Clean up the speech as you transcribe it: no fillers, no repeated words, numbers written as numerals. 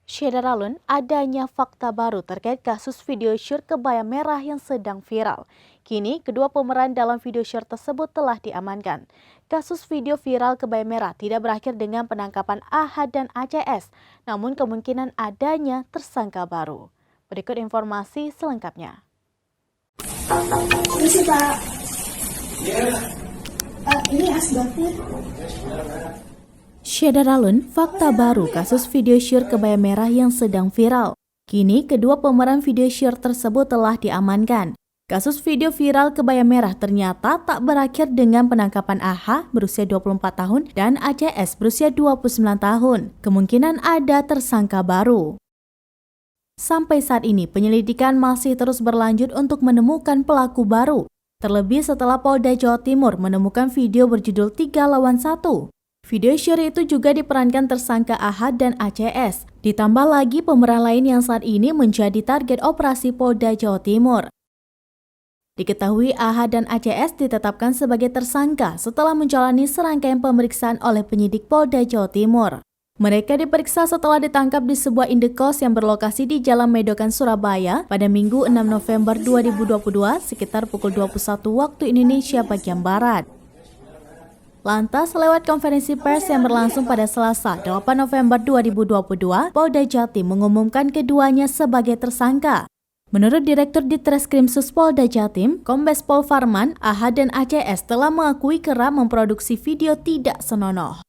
Syederalun, adanya fakta baru terkait kasus video syur kebaya merah yang sedang viral. Kini, kedua pemeran dalam video syur tersebut telah diamankan. Kasus video viral kebaya merah tidak berakhir dengan penangkapan AH dan ACS, namun kemungkinan adanya tersangka baru. Berikut informasi selengkapnya. Ini sih Pak, ini asbaknya. Syederalun, fakta baru kasus video syur kebaya merah yang sedang viral. Kini, kedua pemeran video syur tersebut telah diamankan. Kasus video viral kebaya merah ternyata tak berakhir dengan penangkapan AH berusia 24 tahun dan ACS berusia 29 tahun. Kemungkinan ada tersangka baru. Sampai saat ini, penyelidikan masih terus berlanjut untuk menemukan pelaku baru. Terlebih setelah Polda Jawa Timur menemukan video berjudul 3 lawan 1. Video syur itu juga diperankan tersangka AH dan ACS. Ditambah lagi pemeran lain yang saat ini menjadi target operasi Polda Jawa Timur. Diketahui AH dan ACS ditetapkan sebagai tersangka setelah menjalani serangkaian pemeriksaan oleh penyidik Polda Jawa Timur. Mereka diperiksa setelah ditangkap di sebuah indekos yang berlokasi di Jalan Medokan, Surabaya pada Minggu 6 November 2022 sekitar pukul 21 waktu Indonesia bagian Barat. Lantas, lewat konferensi pers yang berlangsung pada Selasa 8 November 2022, Polda Jatim mengumumkan keduanya sebagai tersangka. Menurut Direktur Ditreskrimsus Polda Jatim, Kombes Pol Farman, AH dan ACS telah mengakui kerap memproduksi video tidak senonoh.